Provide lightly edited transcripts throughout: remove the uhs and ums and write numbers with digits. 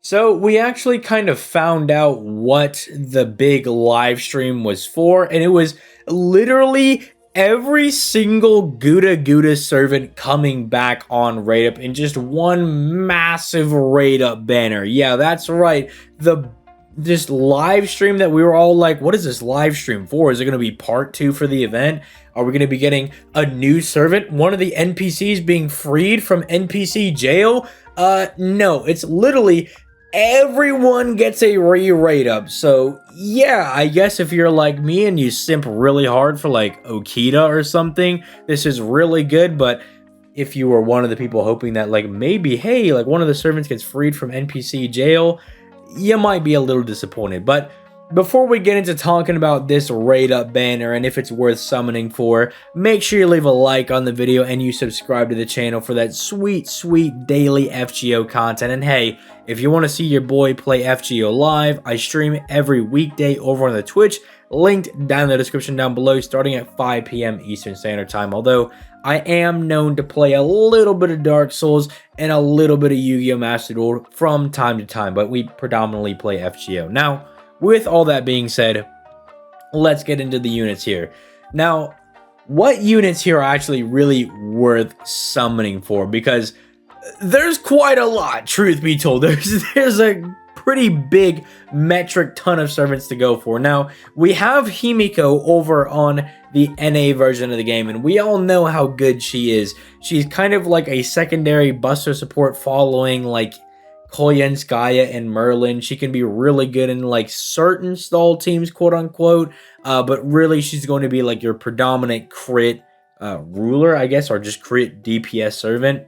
So we actually kind of found out what the big live stream was for, and it was literally every single Guda Guda servant coming back on Raid Up in just one massive Raid Up banner. Yeah, that's right. This live stream that we were all like, what is this live stream for? Is it going to be part 2 for the event? Are we going to be getting a new servant? One of the NPCs being freed from NPC jail? No, it's literally everyone gets a re-rate up. So yeah, I guess if you're like me and you simp really hard for like Okita or something, this is really good. But if you were one of the people hoping that like maybe, hey, like one of the servants gets freed from NPC jail, you might be a little disappointed. But before we get into talking about this raid up banner and if it's worth summoning for, make sure you leave a like on the video and you subscribe to the channel for that sweet, sweet daily FGO content. And hey, if you want to see your boy play FGO live, I stream every weekday over on the Twitch, linked down in the description down below, starting at 5 p.m. Eastern Standard Time. Although I am known to play a little bit of Dark Souls and a little bit of Yu-Gi-Oh! Master Duel from time to time, but we predominantly play FGO. Now, with all that being said, let's get into the units here. Now, what units here are actually really worth summoning for? Because there's quite a lot, truth be told. There's a pretty big metric ton of servants to go for. Now, we have Himiko over on the NA version of the game, and we all know how good she is. She's kind of like a secondary buster support following like Koyenskaya and Merlin. She can be really good in like certain stall teams, quote unquote, but really she's going to be like your predominant crit ruler, I guess, or just crit DPS servant.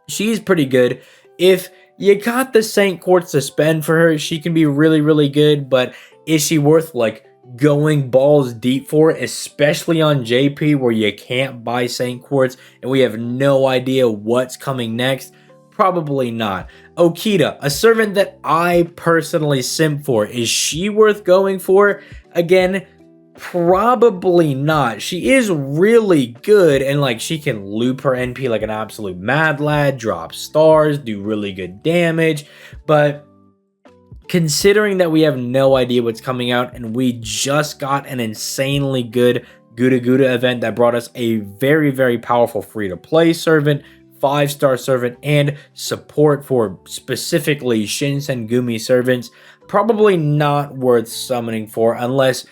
She's pretty good. If you got the Saint Quartz to spend for her, she can be really, really good, but is she worth like going balls deep for, especially on JP where you can't buy Saint Quartz and we have no idea what's coming next? Probably not. Okita, a servant that I personally simp for. Is she worth going for? Again, probably not. She is really good and like she can loop her NP like an absolute mad lad, drop stars, do really good damage. But considering that we have no idea what's coming out and we just got an insanely good Guda Guda event that brought us a very, very powerful free-to-play servant, 5-star servant, and support for specifically Shinsengumi servants, probably not worth summoning for unless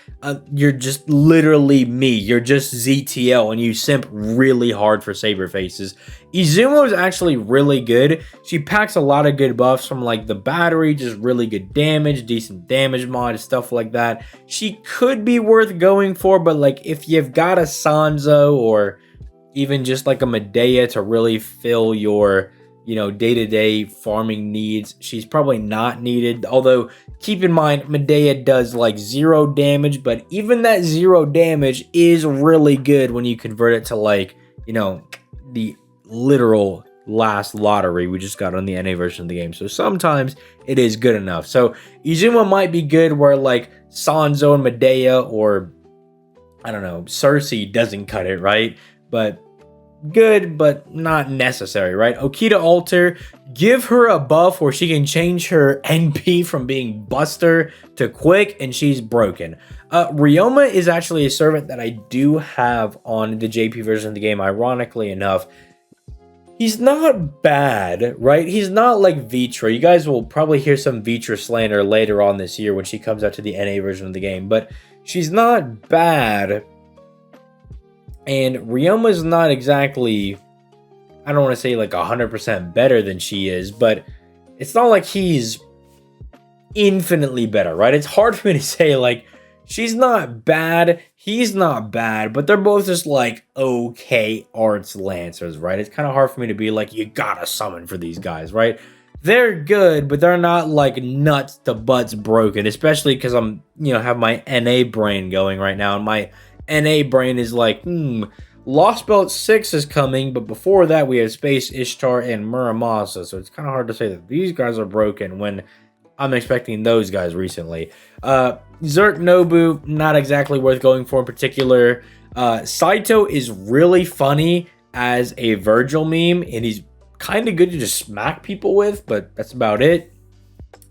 you're just literally me. You're just ZTL and you simp really hard for saber faces. Izumo is actually really good. She packs a lot of good buffs from like the battery, just really good damage, decent damage mod, stuff like that. She could be worth going for, but like if you've got a Sanzo or even just like a Medea to really fill your, you know, day-to-day farming needs, she's probably not needed. Although, keep in mind, Medea does like 0 damage, but even that 0 damage is really good when you convert it to like, you know, the literal last lottery we just got on the NA version of the game. So sometimes it is good enough. So Izuma might be good where like Sanzo and Medea or, I don't know, Cersei doesn't cut it, right? But good, but not necessary, right? Okita Alter, give her a buff where she can change her NP from being Buster to Quick, and she's broken. Ryoma is actually a servant that I do have on the JP version of the game, ironically enough. He's not bad, right? He's not like Vitra. You guys will probably hear some Vitra slander later on this year when she comes out to the NA version of the game, but she's not bad. And Ryoma's not exactly, I don't want to say like 100% better than she is, but it's not like he's infinitely better, right? It's hard for me to say like, she's not bad, he's not bad, but they're both just like okay arts lancers, right? It's kind of hard for me to be like, you gotta summon for these guys, right? They're good, but they're not like nuts to butts broken, especially because I'm, you know, have my NA brain going right now, and my NA brain is like, Lost Belt 6 is coming, but before that we have Space Ishtar and Muramasa, so it's kind of hard to say that these guys are broken when I'm expecting those guys recently. Zerk Nobu, not exactly worth going for in particular. Saito is really funny as a Virgil meme, and he's kind of good to just smack people with, but that's about it.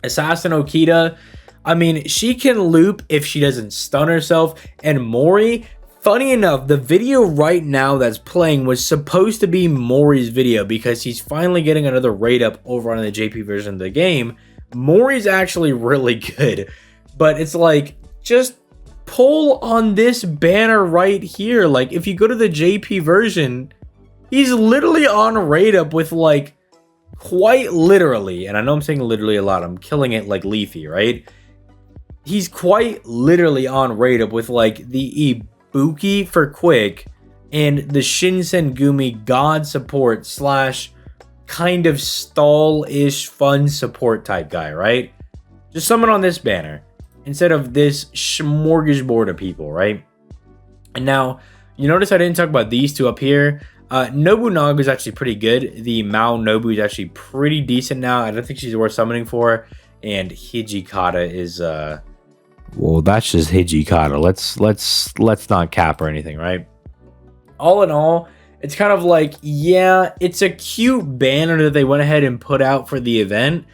Assassin Okita, I mean, she can loop if she doesn't stun herself. And Mori, funny enough, the video right now that's playing was supposed to be Mori's video because he's finally getting another raid up over on the JP version of the game. Mori's actually really good, but it's like, just pull on this banner right here. Like, if you go to the JP version, he's literally on raid up with, like, quite literally, and I know I'm saying literally a lot, I'm killing it like Leafy, right? He's quite literally on raid up with, like, the Ibuki for quick and the Shinsengumi god support slash kind of stall-ish fun support type guy, right? Just summon on this banner instead of this smorgasbord of people, right? And now, you notice I didn't talk about these two up here. Nobunaga is actually pretty good. The Mao Nobu is actually pretty decent now. I don't think she's worth summoning for. And Hijikata is well, that's just Hijikata. Let's not cap or anything, right? All in all, it's kind of like, yeah, it's a cute banner that they went ahead and put out for the event.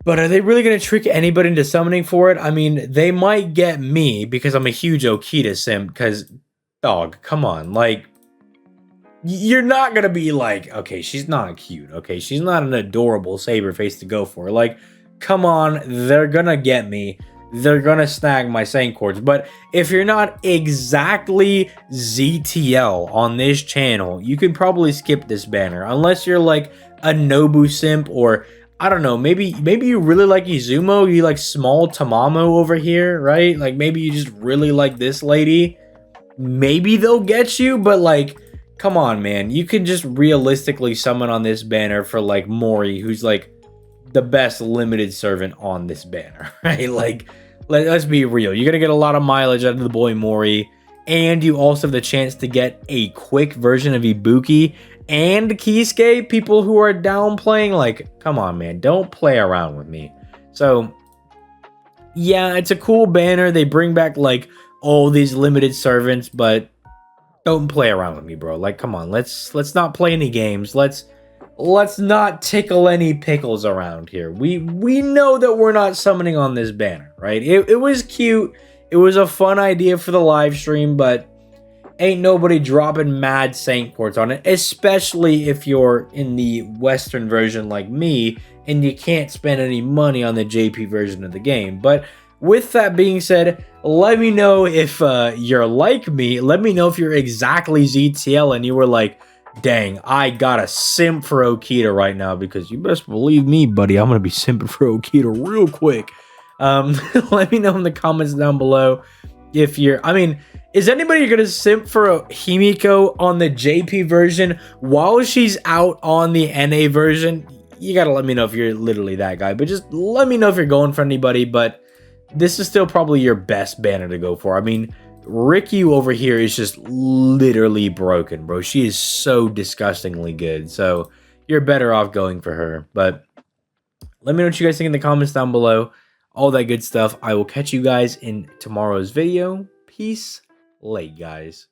But are they really going to trick anybody into summoning for it? I mean, they might get me because I'm a huge Okita simp. Because, dog, come on. Like, you're not going to be like, okay, she's not cute. Okay, she's not an adorable saber face to go for. Like, come on, they're going to get me. They're going to snag my Saint Quartz. But if you're not exactly ZTL on this channel, you can probably skip this banner. Unless you're like a Nobu simp or, I don't know, maybe you really like Izumo. You like small Tamamo over here, right? Like, maybe you just really like this lady. Maybe they'll get you, but like, come on, man. You can just realistically summon on this banner for like Mori, who's like the best limited servant on this banner, right? Like, let's be real. You're going to get a lot of mileage out of the boy Mori, and you also have the chance to get a quick version of Ibuki and Kisuke. People who are downplaying, like, come on, man. Don't play around with me. So, yeah, it's a cool banner. They bring back, like, all these limited servants, but don't play around with me, bro. Like, come on. Let's not play any games. Let's not tickle any pickles around here. We know that we're not summoning on this banner, right? It was cute. It was a fun idea for the live stream, but ain't nobody dropping mad Saint Quartz on it, especially if you're in the Western version like me and you can't spend any money on the JP version of the game. But with that being said, let me know if you're like me. Let me know if you're exactly ZTL and you were like, dang, I got a simp for Okita right now, because you best believe me, buddy, I'm going to be simping for Okita real quick. Let me know in the comments down below if you're, I mean, is anybody going to simp for Himiko on the JP version while she's out on the NA version? You got to let me know if you're literally that guy, but just let me know if you're going for anybody. But this is still probably your best banner to go for. I mean, Rikyu over here is just literally broken, bro. She is so disgustingly good. So you're better off going for her. But let me know what you guys think in the comments down below. All that good stuff. I will catch you guys in tomorrow's video. Peace. Late, guys.